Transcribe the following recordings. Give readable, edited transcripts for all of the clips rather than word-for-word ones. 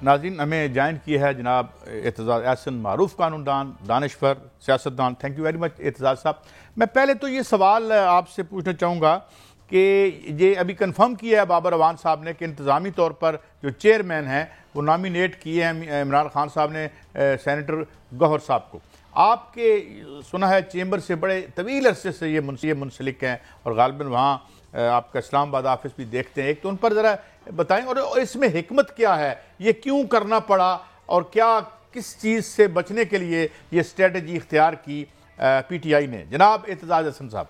ناظرین، ہمیں جوائن کیا ہے جناب اعتزاز احسن، معروف قانون دان، دانشور، سیاستدان۔ Thank you very much Aitzaz صاحب۔ میں پہلے تو یہ سوال آپ سے پوچھنا چاہوں گا کہ یہ ابھی کنفرم کیا ہے بابر اعوان صاحب نے کہ انتظامی طور پر جو چیئرمین ہیں وہ نامینیٹ کیے ہیں عمران خان صاحب نے سینیٹر گوہر صاحب کو۔ آپ کے سنا ہے چیمبر سے بڑے طویل عرصے سے یہ منسلک ہیں اور غالباً وہاں آپ کا اسلام آباد آفس بھی دیکھتے ہیں، ایک تو ان پر ذرا بتائیں، اور اس میں حکمت کیا ہے، یہ کیوں کرنا پڑا اور کیا کس چیز سے بچنے کے لیے یہ اسٹریٹجی اختیار کی پی ٹی آئی نے؟ جناب اعتزاز احسن صاحب۔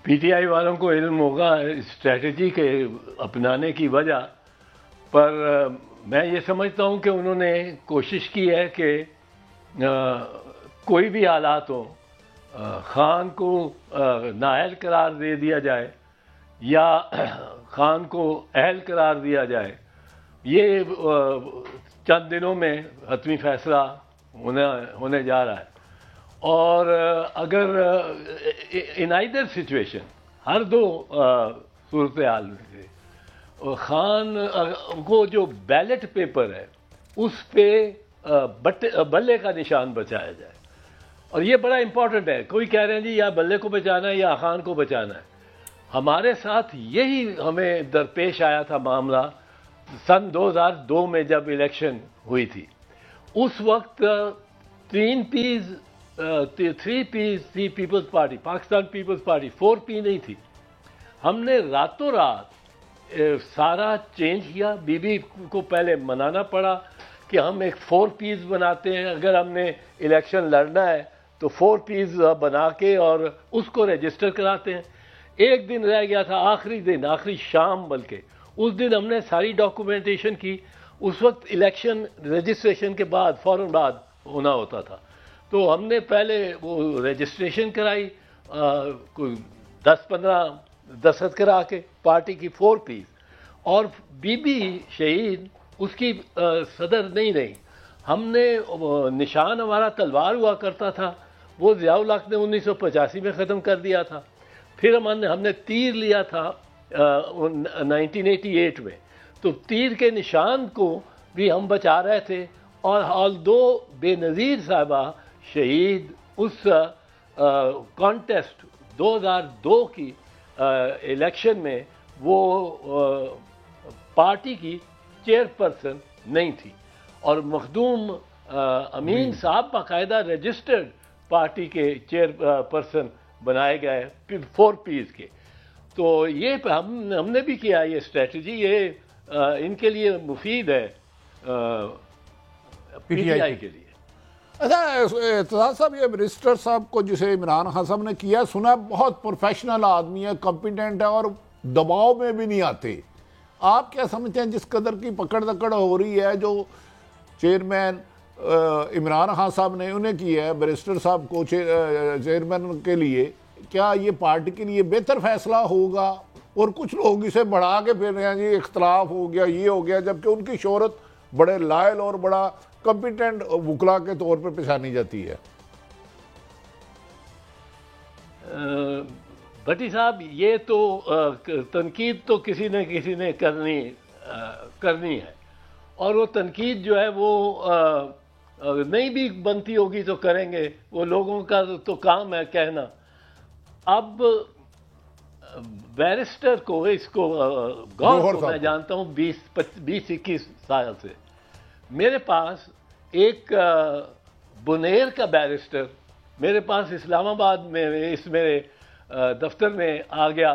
پی ٹی آئی والوں کو علم ہوگا اسٹریٹجی کے اپنانے کی وجہ، پر میں یہ سمجھتا ہوں کہ انہوں نے کوشش کی ہے کہ کوئی بھی حالات ہو، خان کو نااہل قرار دے دیا جائے یا خان کو اہل قرار دیا جائے، یہ چند دنوں میں حتمی فیصلہ ہونے جا رہا ہے۔ اور اگر ان ایدر سچویشن، ہر دو صورتحال میں خان کو جو بیلٹ پیپر ہے اس پہ بلے کا نشان بچایا جائے، اور یہ بڑا امپورٹنٹ ہے۔ کوئی کہہ رہے ہیں جی یا بلے کو بچانا ہے یا خان کو بچانا ہے۔ ہمارے ساتھ یہی ہمیں درپیش آیا تھا معاملہ سن 2002 میں جب الیکشن ہوئی تھی۔ اس وقت 3 پیز تھی پیپلز پارٹی، پاکستان پیپلز پارٹی، 4 پی نہیں تھی۔ ہم نے راتوں رات سارا چینج کیا۔ بی بی کو پہلے منانا پڑا کہ ہم ایک 4 پیز بناتے ہیں، اگر ہم نے الیکشن لڑنا ہے تو 4 پیز بنا کے اور اس کو رجسٹر کراتے ہیں۔ ایک دن رہ گیا تھا، آخری شام، بلکہ اس دن ہم نے ساری ڈاکومنٹیشن کی۔ اس وقت الیکشن رجسٹریشن کے بعد فوراً بعد ہونا ہوتا تھا، تو ہم نے پہلے وہ رجسٹریشن کرائی، کوئی 10-15 دستخط کرا کے پارٹی کی 4 پیز، اور بی بی شہید اس کی صدر نہیں رہی۔ ہم نے نشان ہمارا تلوار ہوا کرتا تھا، وہ ضیاء الحق نے 1985 میں ختم کر دیا تھا۔ پھر ہم نے تیر لیا تھا 1988 میں، تو تیر کے نشان کو بھی ہم بچا رہے تھے۔ اور آلدو بے نظیر صاحبہ شہید اس کانٹیسٹ 2002 کی الیکشن میں وہ پارٹی کی چیئر پرسن نہیں تھی، اور مخدوم امین صاحب باقاعدہ رجسٹرڈ پارٹی کے چیئر پرسن بنائے گئے 4 پیز کے۔ تو یہ ہم نے بھی کیا یہ اسٹریٹجی، یہ ان کے لیے مفید ہے، پی ٹی آئی کے لیے۔ اچھا اعتزاز صاحب، یہ منسٹر صاحب کو جسے عمران خان صاحب نے کیا، سنا بہت پروفیشنل آدمی ہے، کمپیٹنٹ ہے، اور دباؤ میں بھی نہیں آتے۔ آپ کیا سمجھتے ہیں جس قدر کی پکڑ دکڑ ہو رہی ہے جو چیئرمین عمران خان صاحب نے انہیں کی ہے بیرسٹر صاحب کو چیئرمین کے لیے، کیا یہ پارٹی کے لیے بہتر فیصلہ ہوگا؟ اور کچھ لوگ اسے بڑھا کے پھر رہے ہیں جی اختلاف ہو گیا، یہ ہو گیا، جبکہ ان کی شہرت بڑے لائل اور بڑا کمپیٹنٹ وکلا کے طور پر پہچانی جاتی ہے۔ بھٹی صاحب، یہ تو تنقید تو کسی نے کرنی ہے، اور وہ تنقید جو ہے وہ نہیں بھی بنتی ہوگی تو کریں گے، وہ لوگوں کا تو کام ہے کہنا۔ اب بیرسٹر کو، اس کو گوہر کو میں جانتا ہوں 20-21 سال سے۔ میرے پاس ایک بنیر کا بیرسٹر میرے پاس اسلام آباد میں اس میرے دفتر میں آ گیا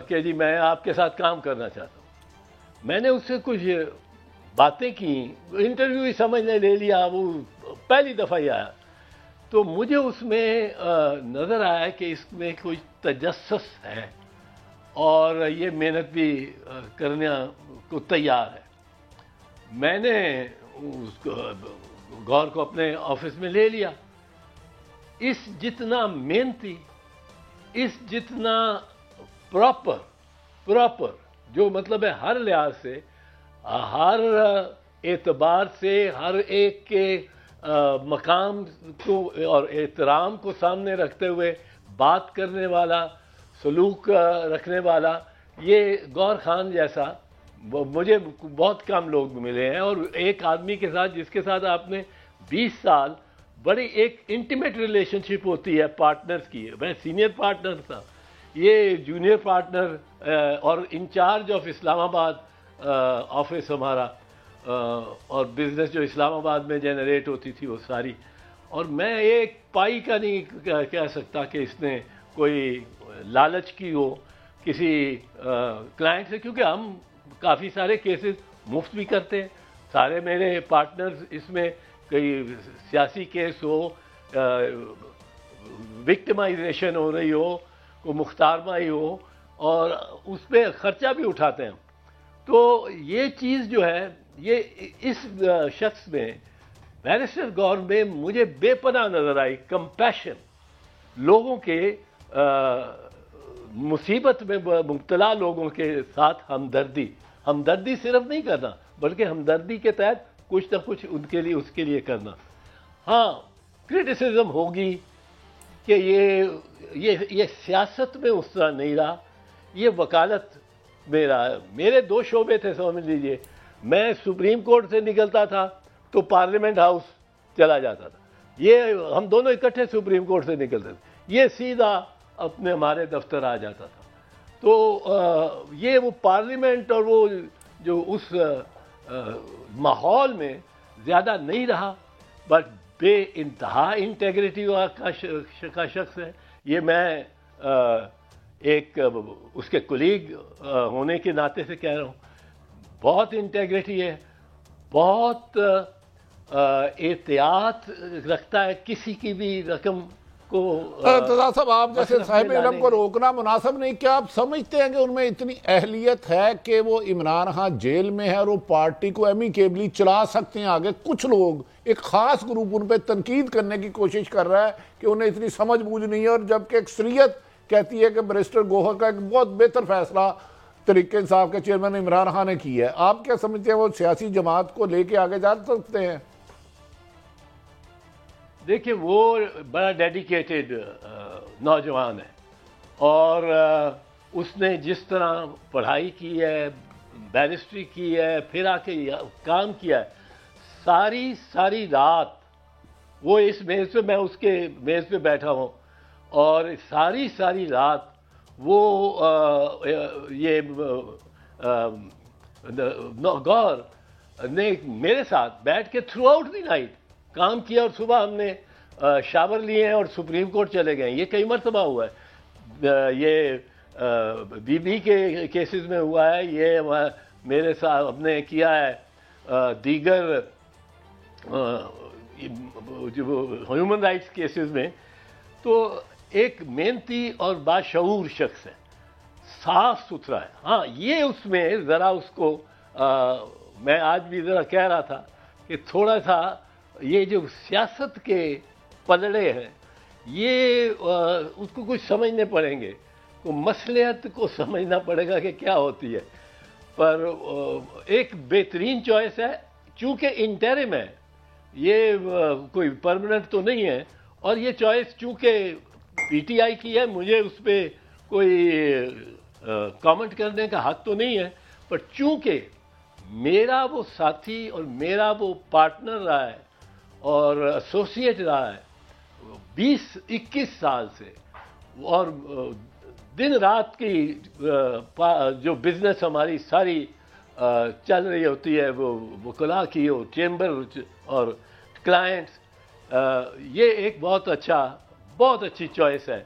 کہ جی میں آپ کے ساتھ کام کرنا چاہتا ہوں۔ میں نے اس سے کچھ باتیں کی، انٹرویو ہی سمجھنے لے لیا، وہ پہلی دفعہ ہی آیا، تو مجھے اس میں نظر آیا کہ اس میں کوئی تجسس ہے اور یہ محنت بھی کرنے کو تیار ہے۔ میں نے اس گور کو اپنے آفس میں لے لیا۔ اس جتنا محنتی، اس جتنا پراپر جو مطلب ہے ہر لحاظ سے، ہر اعتبار سے، ہر ایک کے مقام کو اور احترام کو سامنے رکھتے ہوئے بات کرنے والا، سلوک رکھنے والا یہ گور خان جیسا مجھے بہت کم لوگ ملے ہیں، اور ایک آدمی کے ساتھ جس کے ساتھ آپ نے 20 سال بڑی ایک انٹیمیٹ ریلیشن شپ ہوتی ہے پارٹنرز کی. میں سینئر پارٹنر تھا، یہ جونیئر پارٹنر اور انچارج آف اسلام آباد آفس ہمارا، اور بزنس جو اسلام آباد میں جنریٹ ہوتی تھی وہ ساری. اور میں ایک پائی کا نہیں کہہ سکتا کہ اس نے کوئی لالچ کی ہو کسی کلائنٹ سے، کیونکہ ہم کافی سارے کیسز مفت بھی کرتے ہیں. سارے میرے پارٹنرز اس میں کوئی سیاسی کیس ہو، وکٹمائزیشن ہو رہی ہو، کوئی مختار مائی ہو، اور اس پہ خرچہ بھی اٹھاتے ہیں. تو یہ چیز جو ہے یہ اس شخص میں بیرسٹر گور میں مجھے بے پناہ نظر آئی. کمپیشن، لوگوں کے مصیبت میں مبتلا لوگوں کے ساتھ ہمدردی صرف نہیں کرنا بلکہ ہمدردی کے تحت کچھ نہ کچھ ان کے لیے اس کے لیے کرنا. ہاں کرٹیسزم ہوگی کہ یہ سیاست میں اس طرح نہیں رہا، یہ وکالت میں رہا. میرے 2 شعبے تھے سمجھ لیجئے. میں سپریم کورٹ سے نکلتا تھا تو پارلیمنٹ ہاؤس چلا جاتا تھا، یہ ہم دونوں اکٹھے سپریم کورٹ سے نکلتے تھے، یہ سیدھا اپنے ہمارے دفتر آ جاتا تھا. تو یہ وہ پارلیمنٹ اور وہ جو اس ماحول میں زیادہ نہیں رہا، بٹ بے انتہا انٹیگریٹی کا شخص ہے. یہ میں ایک اس کے کولیگ ہونے کے ناطے سے کہہ رہا ہوں. بہت انٹیگریٹی ہے، بہت احتیاط رکھتا ہے کسی کی بھی رقم کو. ارتضیٰ صاحب، آپ جیسے صاحب علم کو روکنا مناسب نہیں. کیا آپ سمجھتے ہیں کہ ان میں اتنی اہلیت ہے کہ وہ عمران خان جیل میں ہے اور وہ پارٹی کو ایمیکیبلی چلا سکتے ہیں آگے؟ کچھ لوگ، ایک خاص گروپ ان پہ تنقید کرنے کی کوشش کر رہا ہے کہ انہیں اتنی سمجھ بوجھ نہیں ہے، اور جبکہ اکثریت کہتی ہے کہ بیرسٹر گوہر کا ایک بہت بہتر فیصلہ تحریک انصاف کے چیئرمین عمران خان نے کی ہے. آپ کیا سمجھتے ہیں وہ سیاسی جماعت کو لے کے آگے جا سکتے ہیں؟ دیکھیے، وہ بڑا ڈیڈیکیٹڈ نوجوان ہے، اور اس نے جس طرح پڑھائی کی ہے، بیرسٹری کی ہے، پھر آ کے کام کیا ہے، ساری رات وہ اس میز پہ، میں اس کے میز پہ بیٹھا ہوں، اور ساری رات وہ یہ گور نے میرے ساتھ بیٹھ کے تھرو آؤٹ دی نائٹ کام کیا، اور صبح ہم نے شاور لیے ہیں اور سپریم کورٹ چلے گئے ہیں. یہ کئی مرتبہ ہوا ہے، یہ بی کے کیسز میں ہوا ہے، یہ میرے ساتھ ہم نے کیا ہے دیگر جو ہیومن رائٹس کیسز میں. تو ایک محنتی اور باشعور شخص ہے، صاف ستھرا ہے. ہاں یہ اس میں ذرا اس کو میں آج بھی ذرا کہہ رہا تھا کہ تھوڑا سا یہ جو سیاست کے پلڑے ہیں یہ اس کو کچھ سمجھنے پڑیں گے، کو مصلحت کو سمجھنا پڑے گا کہ کیا ہوتی ہے. پر ایک بہترین چوائس ہے، چونکہ انٹرم ہے، یہ کوئی پرماننٹ تو نہیں ہے، اور یہ چوائس چونکہ پی ٹی آئی کی ہے، مجھے اس پہ کوئی کامنٹ کرنے کا حق تو نہیں ہے. پر چونکہ میرا وہ ساتھی اور میرا وہ پارٹنر رہا ہے اور ایسوسیٹ رہا ہے 20-21 سال سے، اور دن رات کی جو بزنس ہماری ساری چل رہی ہوتی ہے، وہ وکلاء کی ہو، چیمبر اور کلائنٹس، یہ ایک بہت اچھی چوائس ہے.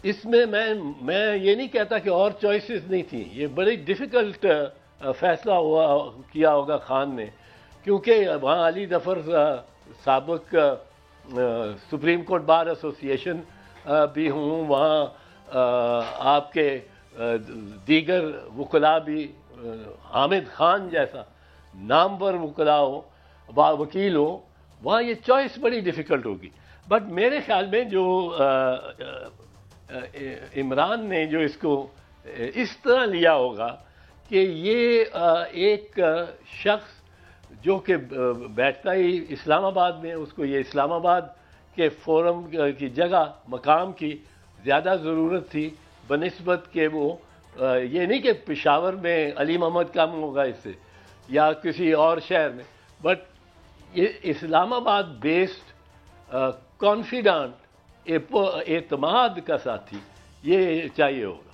اس میں میں یہ نہیں کہتا کہ اور چوائسز نہیں تھیں. یہ بڑی ڈیفیکلٹ فیصلہ کیا ہوگا خان نے، کیونکہ وہاں علی ظفر سابق سپریم کورٹ بار ایسوسیشن بھی ہوں، وہاں آپ کے دیگر وکلاء بھی، حامد خان جیسا نامور وکلاء ہو، وکیل ہو، وہاں یہ چوائس بڑی ڈیفیکلٹ ہوگی. بٹ میرے خیال میں جو عمران نے جو اس کو اس طرح لیا ہوگا کہ یہ ایک شخص جو کہ بیٹھتا ہی اسلام آباد میں، اس کو یہ اسلام آباد کے فورم کی جگہ، مقام کی زیادہ ضرورت تھی بنسبت کہ وہ یہ نہیں کہ پشاور میں علی محمد کم ہوگا اس سے یا کسی اور شہر میں، بٹ یہ اسلام آباد بیسڈ کانفیڈنٹ اعتماد کا ساتھی یہ چاہیے ہوگا.